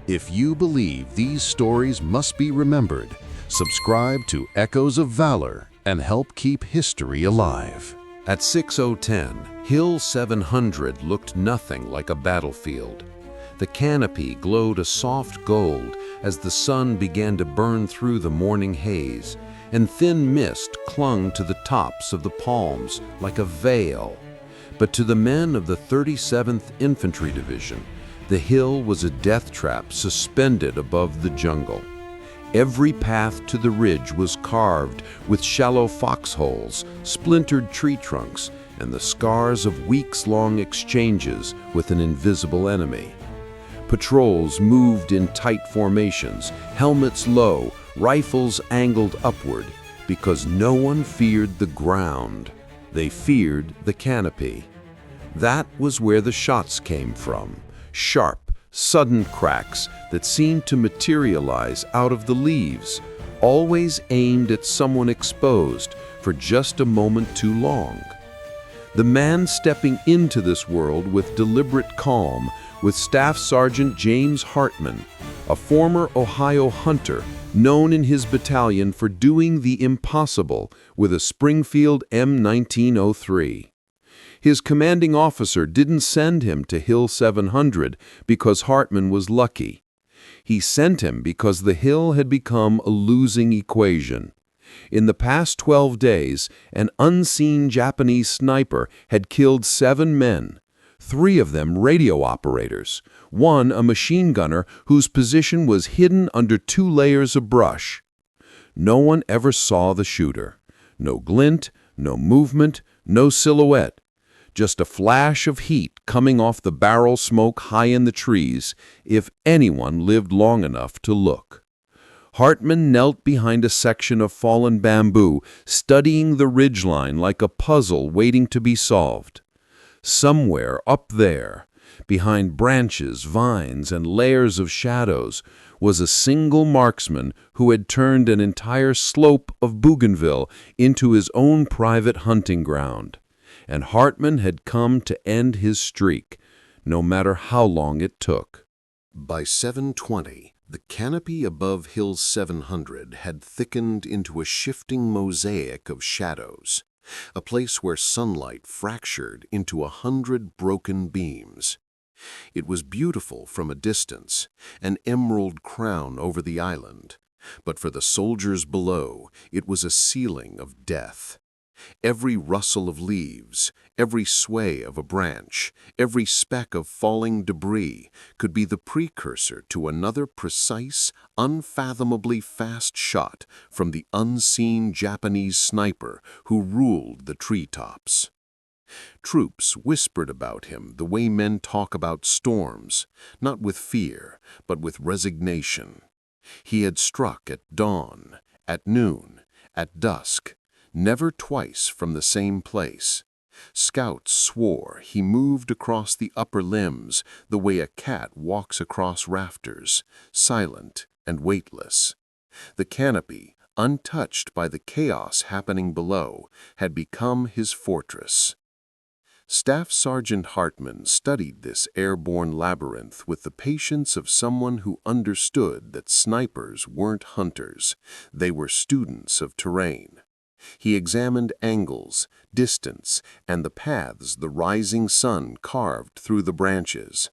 If you believe these stories must be remembered, subscribe to Echoes of Valor and help keep history alive. At 6010, Hill 700 looked nothing like a battlefield. The canopy glowed a soft gold as the sun began to burn through the morning haze, and thin mist clung to the tops of the palms like a veil. But to the men of the 37th Infantry Division, the hill was a death trap suspended above the jungle. Every path to the ridge was carved with shallow foxholes, splintered tree trunks, and the scars of weeks-long exchanges with an invisible enemy. Patrols moved in tight formations, helmets low, rifles angled upward, because no one feared the ground. They feared the canopy. That was where the shots came from. Sharp, sudden cracks that seemed to materialize out of the leaves, always aimed at someone exposed for just a moment too long. The man stepping into this world with deliberate calm was Staff Sergeant James Hartman, a former Ohio hunter known in his battalion for doing the impossible with a Springfield M1903. His commanding officer didn't send him to Hill 700 because Hartman was lucky. He sent him because the hill had become a losing equation. In the past 12 days, an unseen Japanese sniper had killed 7 men, 3 of them radio operators, one a machine gunner whose position was hidden under 2 layers of brush. No one ever saw the shooter. No glint, no movement, no silhouette. Just a flash of heat coming off the barrel smoke high in the trees, if anyone lived long enough to look. Hartman knelt behind a section of fallen bamboo, studying the ridgeline like a puzzle waiting to be solved. Somewhere up there, behind branches, vines, and layers of shadows, was a single marksman who had turned an entire slope of Bougainville into his own private hunting ground. And Hartman had come to end his streak, no matter how long it took. By 7:20, the canopy above Hill 700 had thickened into a shifting mosaic of shadows, a place where sunlight fractured into 100 broken beams. It was beautiful from a distance, an emerald crown over the island, but for the soldiers below, it was a ceiling of death. Every rustle of leaves, every sway of a branch, every speck of falling debris could be the precursor to another precise, unfathomably fast shot from the unseen Japanese sniper who ruled the treetops. Troops whispered about him the way men talk about storms, not with fear, but with resignation. He had struck at dawn, at noon, at dusk, never twice from the same place. Scouts swore he moved across the upper limbs the way a cat walks across rafters, silent and weightless. The canopy, untouched by the chaos happening below, had become his fortress. Staff Sergeant Hartman studied this airborne labyrinth with the patience of someone who understood that snipers weren't hunters, they were students of terrain. He examined angles, distance, and the paths the rising sun carved through the branches.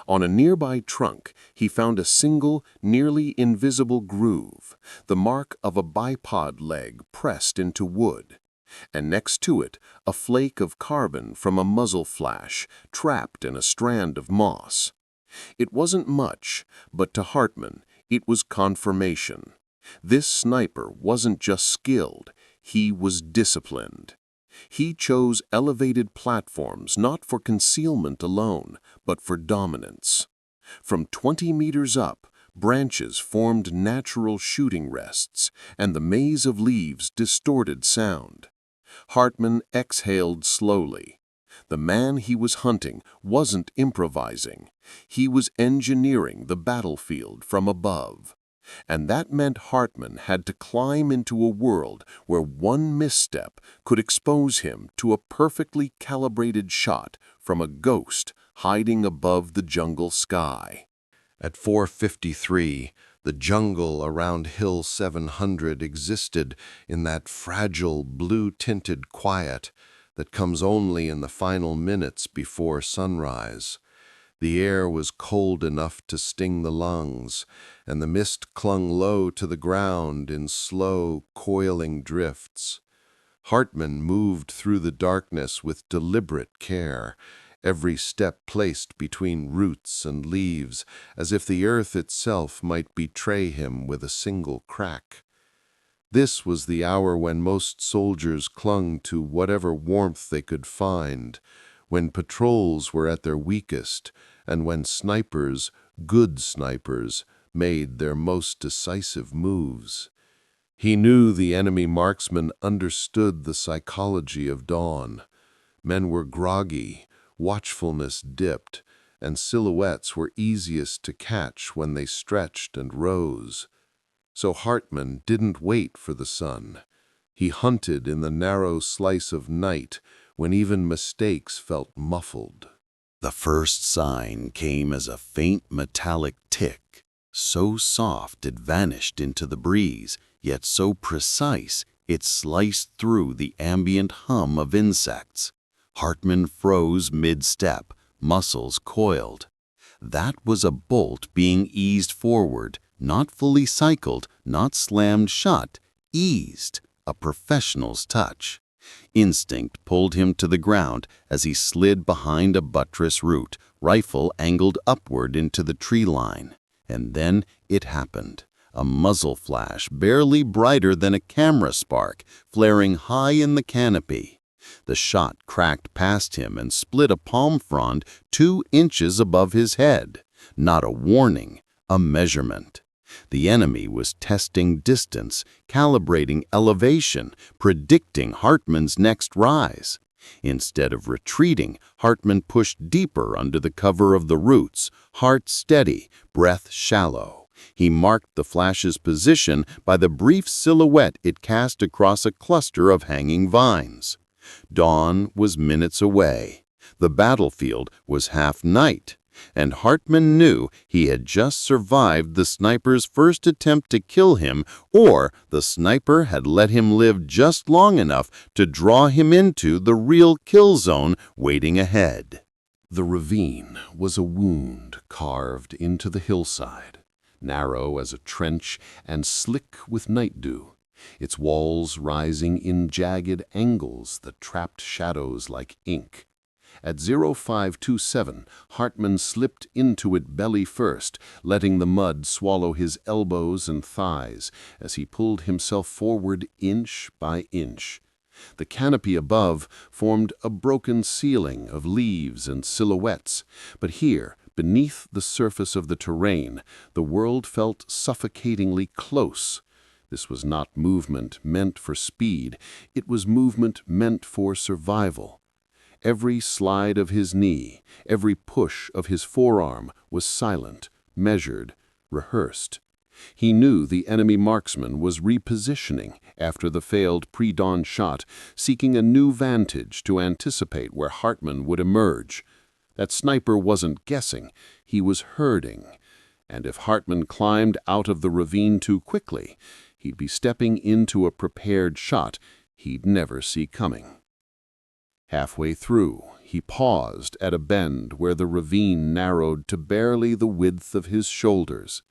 On a nearby trunk, he found a single, nearly invisible groove, the mark of a bipod leg pressed into wood, and next to it, a flake of carbon from a muzzle flash trapped in a strand of moss. It wasn't much, but to Hartman, it was confirmation. This sniper wasn't just skilled, he was disciplined. He chose elevated platforms not for concealment alone, but for dominance. From 20 meters up, branches formed natural shooting rests, and the maze of leaves distorted sound. Hartman exhaled slowly. The man he was hunting wasn't improvising. He was engineering the battlefield from above. And that meant Hartman had to climb into a world where one misstep could expose him to a perfectly calibrated shot from a ghost hiding above the jungle sky. At 4:53, the jungle around Hill 700 existed in that fragile, blue-tinted quiet that comes only in the final minutes before sunrise. The air was cold enough to sting the lungs, and the mist clung low to the ground in slow, coiling drifts. Hartman moved through the darkness with deliberate care, every step placed between roots and leaves, as if the earth itself might betray him with a single crack. This was the hour when most soldiers clung to whatever warmth they could find, when patrols were at their weakest, and when snipers, good snipers, made their most decisive moves. He knew the enemy marksman understood the psychology of dawn. Men were groggy, watchfulness dipped, and silhouettes were easiest to catch when they stretched and rose. So Hartman didn't wait for the sun. He hunted in the narrow slice of night when even mistakes felt muffled. The first sign came as a faint metallic tick, so soft it vanished into the breeze, yet so precise it sliced through the ambient hum of insects. Hartman froze mid-step, muscles coiled. That was a bolt being eased forward, not fully cycled, not slammed shut, eased, a professional's touch. Instinct pulled him to the ground as he slid behind a buttress root, rifle angled upward into the tree line. And then it happened. A muzzle flash, barely brighter than a camera spark, flaring high in the canopy. The shot cracked past him and split a palm frond 2 inches above his head. Not a warning, a measurement. The enemy was testing distance, calibrating elevation, predicting Hartman's next rise. Instead of retreating, Hartman pushed deeper under the cover of the roots, heart steady, breath shallow. He marked the flash's position by the brief silhouette it cast across a cluster of hanging vines. Dawn was minutes away. The battlefield was half night. And Hartman knew he had just survived the sniper's first attempt to kill him, or the sniper had let him live just long enough to draw him into the real kill zone waiting ahead. The ravine was a wound carved into the hillside, narrow as a trench and slick with night dew, its walls rising in jagged angles that trapped shadows like ink. At 0527, Hartman slipped into it belly first, letting the mud swallow his elbows and thighs as he pulled himself forward inch by inch. The canopy above formed a broken ceiling of leaves and silhouettes, but here, beneath the surface of the terrain, the world felt suffocatingly close. This was not movement meant for speed, it was movement meant for survival. Every slide of his knee, every push of his forearm was silent, measured, rehearsed. He knew the enemy marksman was repositioning after the failed pre-dawn shot, seeking a new vantage to anticipate where Hartman would emerge. That sniper wasn't guessing, he was herding. And if Hartman climbed out of the ravine too quickly, he'd be stepping into a prepared shot he'd never see coming. Halfway through, he paused at a bend where the ravine narrowed to barely the width of his shoulders.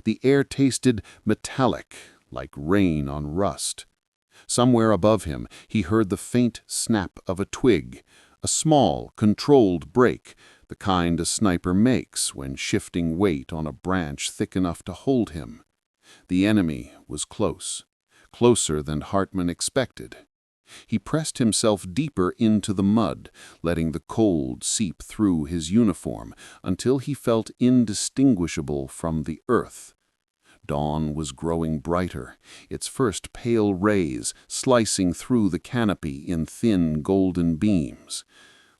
The air tasted metallic, like rain on rust. Somewhere above him, he heard the faint snap of a twig, a small, controlled break, the kind a sniper makes when shifting weight on a branch thick enough to hold him. The enemy was close, closer than Hartman expected. He pressed himself deeper into the mud, letting the cold seep through his uniform until he felt indistinguishable from the earth. Dawn was growing brighter, its first pale rays slicing through the canopy in thin golden beams.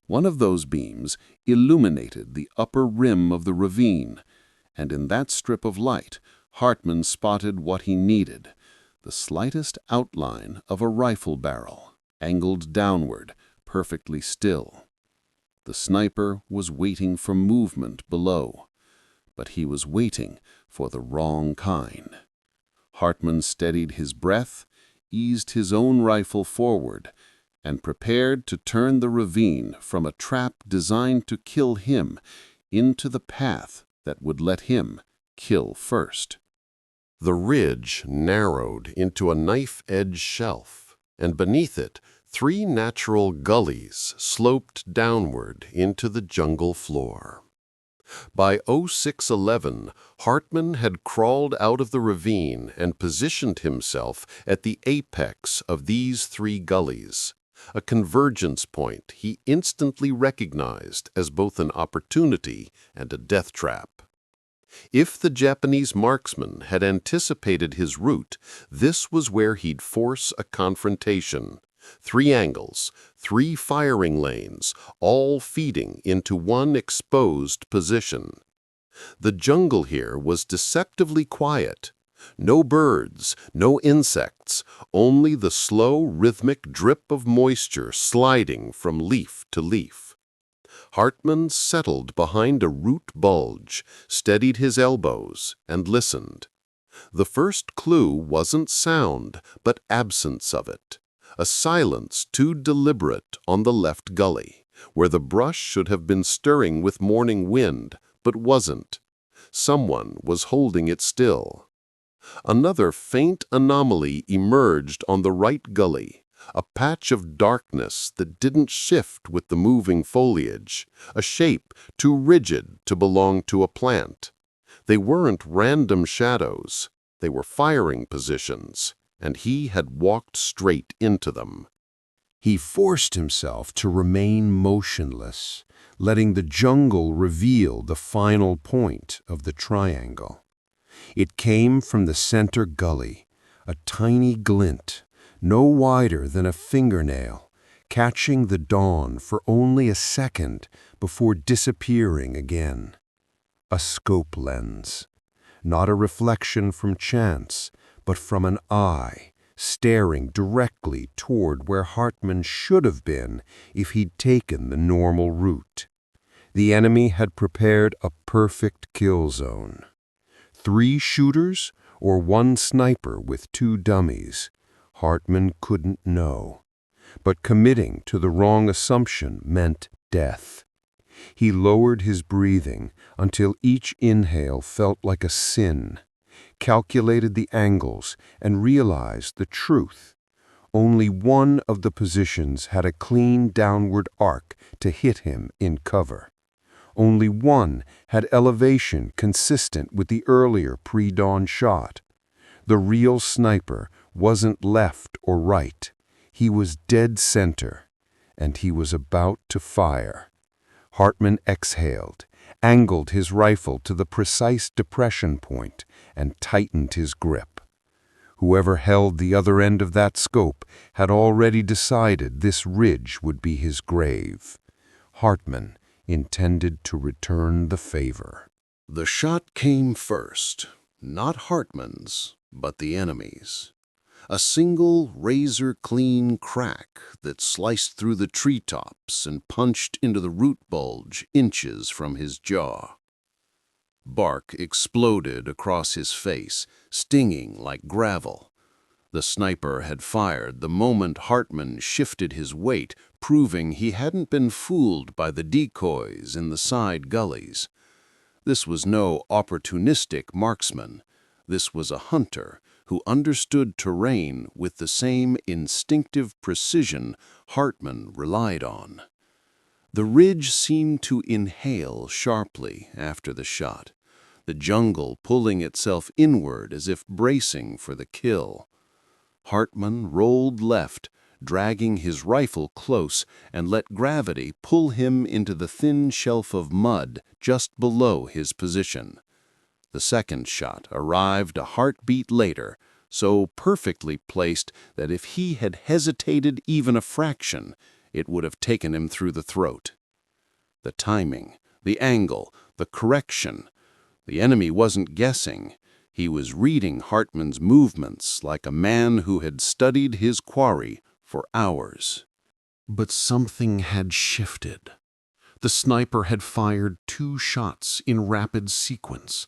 One of those beams illuminated the upper rim of the ravine, and in that strip of light, Hartman spotted what he needed: the slightest outline of a rifle barrel, angled downward, perfectly still. The sniper was waiting for movement below. but he was waiting for the wrong kind. Hartman steadied his breath, eased his own rifle forward, and prepared to turn the ravine from a trap designed to kill him into the path that would let him kill first. The ridge narrowed into a knife-edge shelf, and beneath it, 3 natural gullies sloped downward into the jungle floor. By 0611, Hartman had crawled out of the ravine and positioned himself at the apex of these 3 gullies, a convergence point he instantly recognized as both an opportunity and a death trap. If the Japanese marksman had anticipated his route, this was where he'd force a confrontation. 3 angles, 3 firing lanes, all feeding into one exposed position. The jungle here was deceptively quiet. No birds, no insects, only the slow, rhythmic drip of moisture sliding from leaf to leaf. Hartman settled behind a root bulge, steadied his elbows, and listened. The first clue wasn't sound, but absence of it. A silence too deliberate on the left gully, where the brush should have been stirring with morning wind, but wasn't. Someone was holding it still. Another faint anomaly emerged on the right gully, a patch of darkness that didn't shift with the moving foliage, a shape too rigid to belong to a plant. They weren't random shadows, they were firing positions, and he had walked straight into them. He forced himself to remain motionless, letting the jungle reveal the final point of the triangle. It came from the center gully, a tiny glint, no wider than a fingernail, catching the dawn for only a second before disappearing again. A scope lens, not a reflection from chance, but from an eye, staring directly toward where Hartman should have been if he'd taken the normal route. The enemy had prepared a perfect kill zone. 3 shooters or 1 sniper with 2 dummies, Hartman couldn't know. But committing to the wrong assumption meant death. He lowered his breathing until each inhale felt like a sin, calculated the angles, and realized the truth. Only one of the positions had a clean downward arc to hit him in cover. Only one had elevation consistent with the earlier pre-dawn shot. The real sniper wasn't left or right. He was dead center, and he was about to fire. Hartman exhaled, angled his rifle to the precise depression point, and tightened his grip. Whoever held the other end of that scope had already decided this ridge would be his grave. Hartman intended to return the favor. The shot came first, not Hartman's, but the enemy's. A single razor-clean crack that sliced through the treetops and punched into the root bulge inches from his jaw. Bark exploded across his face, stinging like gravel. The sniper had fired the moment Hartman shifted his weight, proving he hadn't been fooled by the decoys in the side gullies. This was no opportunistic marksman. This was a hunter who understood terrain with the same instinctive precision Hartman relied on. The ridge seemed to inhale sharply after the shot, the jungle pulling itself inward as if bracing for the kill. Hartman rolled left, dragging his rifle close, and let gravity pull him into the thin shelf of mud just below his position. The second shot arrived a heartbeat later, so perfectly placed that if he had hesitated even a fraction, it would have taken him through the throat. The timing, the angle, the correction. The enemy wasn't guessing. He was reading Hartman's movements like a man who had studied his quarry for hours. But something had shifted. The sniper had fired 2 shots in rapid sequence,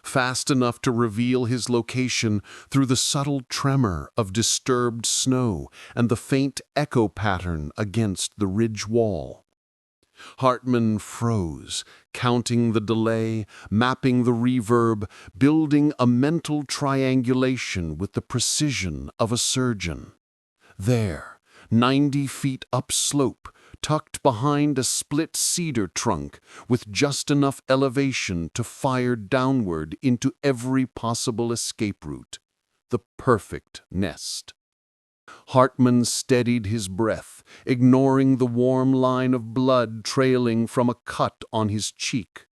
fast enough to reveal his location through the subtle tremor of disturbed snow and the faint echo pattern against the ridge wall. Hartman froze, counting the delay, mapping the reverb, building a mental triangulation with the precision of a surgeon. There, 90 feet upslope, tucked behind a split cedar trunk, with just enough elevation to fire downward into every possible escape route. The perfect nest. Hartman steadied his breath, ignoring the warm line of blood trailing from a cut on his cheek.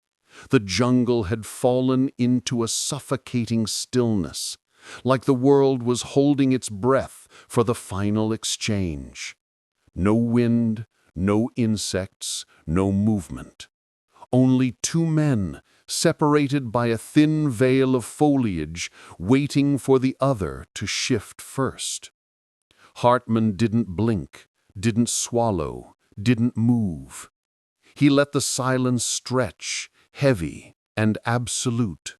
The jungle had fallen into a suffocating stillness, like the world was holding its breath for the final exchange. No wind, no insects, no movement. Only 2 men, separated by a thin veil of foliage, waiting for the other to shift first. Hartman didn't blink, didn't swallow, didn't move. He let the silence stretch, heavy and absolute.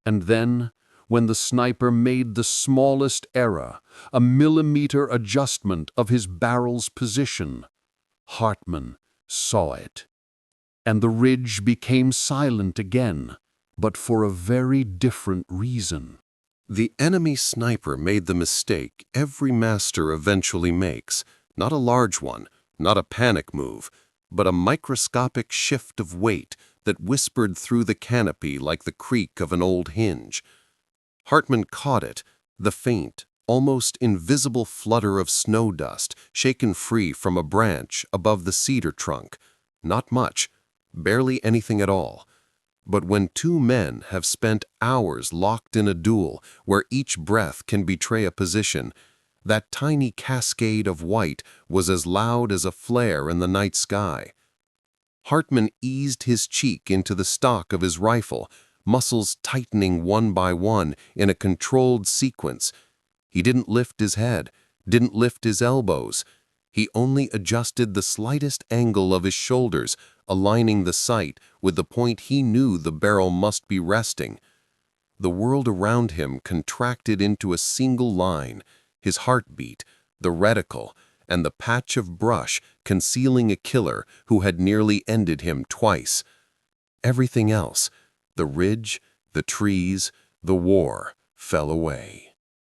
And then, when the sniper made the smallest error, a millimeter adjustment of his barrel's position, Hartman saw it. And the ridge became silent again, but for a very different reason. The enemy sniper made the mistake every master eventually makes, not a large one, not a panic move, but a microscopic shift of weight that whispered through the canopy like the creak of an old hinge. Hartman caught it, the faint, almost invisible flutter of snow dust shaken free from a branch above the cedar trunk. Not much, barely anything at all. But when 2 men have spent hours locked in a duel where each breath can betray a position, that tiny cascade of white was as loud as a flare in the night sky. Hartman eased his cheek into the stock of his rifle, muscles tightening one by one in a controlled sequence. He didn't lift his head, didn't lift his elbows. He only adjusted the slightest angle of his shoulders, aligning the sight with the point he knew the barrel must be resting. The world around him contracted into a single line, his heartbeat, the reticle, and the patch of brush concealing a killer who had nearly ended him twice. Everything else, the ridge, the trees, the war, fell away.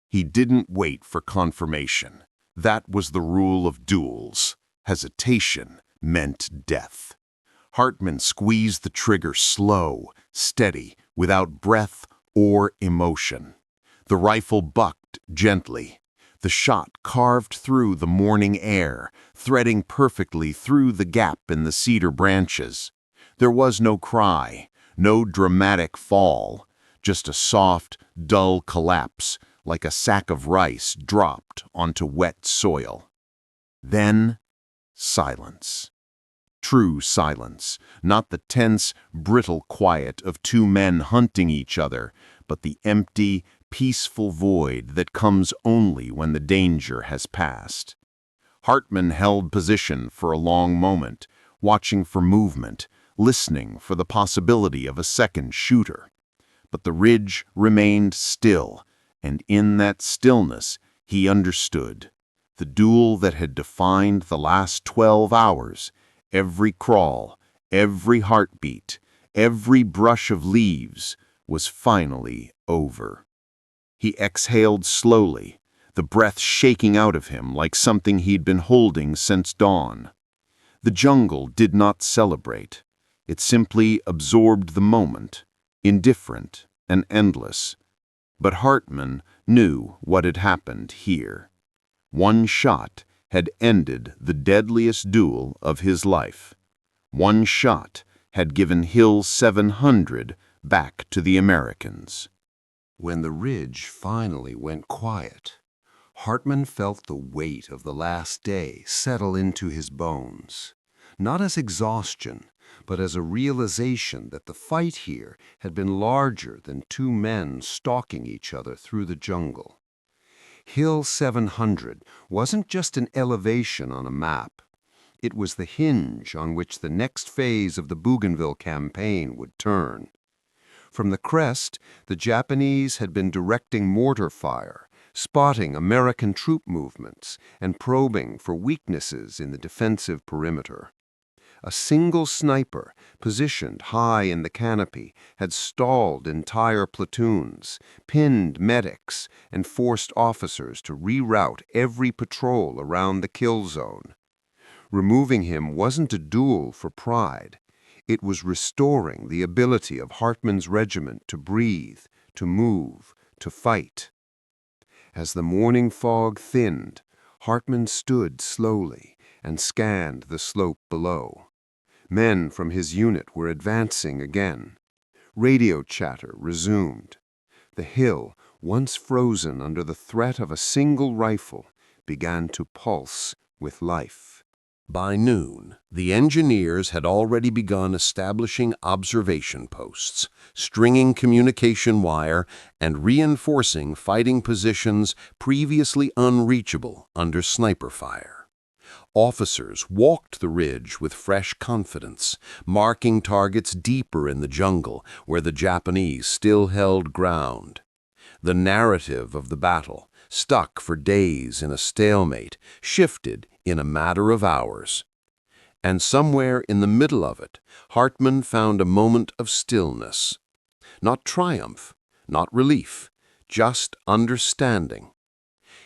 He didn't wait for confirmation. That was the rule of duels. Hesitation meant death. Hartman squeezed the trigger slow, steady, without breath or emotion. The rifle bucked gently. The shot carved through the morning air, threading perfectly through the gap in the cedar branches. There was no cry, no dramatic fall, just a soft, dull collapse, like a sack of rice dropped onto wet soil. Then, silence. True silence, not the tense, brittle quiet of 2 men hunting each other, but the empty, peaceful void that comes only when the danger has passed. Hartman held position for a long moment, watching for movement, listening for the possibility of a second shooter. But the ridge remained still, and in that stillness he understood. The duel that had defined the last 12 hours, every crawl, every heartbeat, every brush of leaves, was finally over. He exhaled slowly, the breath shaking out of him like something he'd been holding since dawn. The jungle did not celebrate. It simply absorbed the moment, indifferent and endless. But Hartman knew what had happened here. One shot had ended the deadliest duel of his life. One shot had given Hill 700 back to the Americans. When the ridge finally went quiet, Hartman felt the weight of the last day settle into his bones, not as exhaustion, but as a realization that the fight here had been larger than 2 men stalking each other through the jungle. Hill 700 wasn't just an elevation on a map. It was the hinge on which the next phase of the Bougainville campaign would turn. From the crest, the Japanese had been directing mortar fire, spotting American troop movements, and probing for weaknesses in the defensive perimeter. A single sniper, positioned high in the canopy, had stalled entire platoons, pinned medics, and forced officers to reroute every patrol around the kill zone. Removing him wasn't a duel for pride. It was restoring the ability of Hartmann's regiment to breathe, to move, to fight. As the morning fog thinned, Hartmann stood slowly and scanned the slope below. Men from his unit were advancing again. Radio chatter resumed. The hill, once frozen under the threat of a single rifle, began to pulse with life. By noon, the engineers had already begun establishing observation posts, stringing communication wire, and reinforcing fighting positions previously unreachable under sniper fire. Officers walked the ridge with fresh confidence, marking targets deeper in the jungle where the Japanese still held ground. The narrative of the battle, stuck for days in a stalemate, shifted in a matter of hours. And somewhere in the middle of it, Hartmann found a moment of stillness. Not triumph, not relief, just understanding.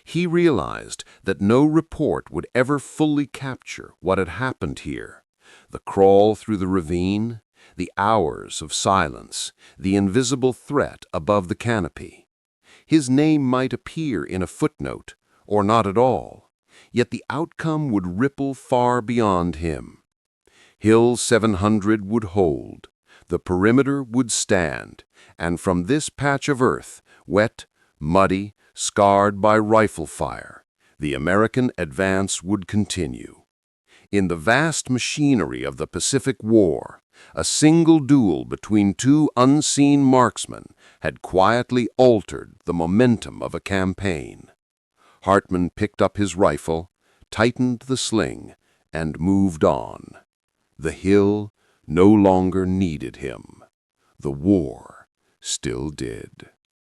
He realized that no report would ever fully capture what had happened here. The crawl through the ravine, the hours of silence, the invisible threat above the canopy. His name might appear in a footnote, or not at all, yet the outcome would ripple far beyond him. Hill 700 would hold, the perimeter would stand, and from this patch of earth, wet, muddy, scarred by rifle fire, the American advance would continue. In the vast machinery of the Pacific War, a single duel between two unseen marksmen had quietly altered the momentum of a campaign. Hartmann picked up his rifle, tightened the sling, and moved on. The hill no longer needed him. The war still did.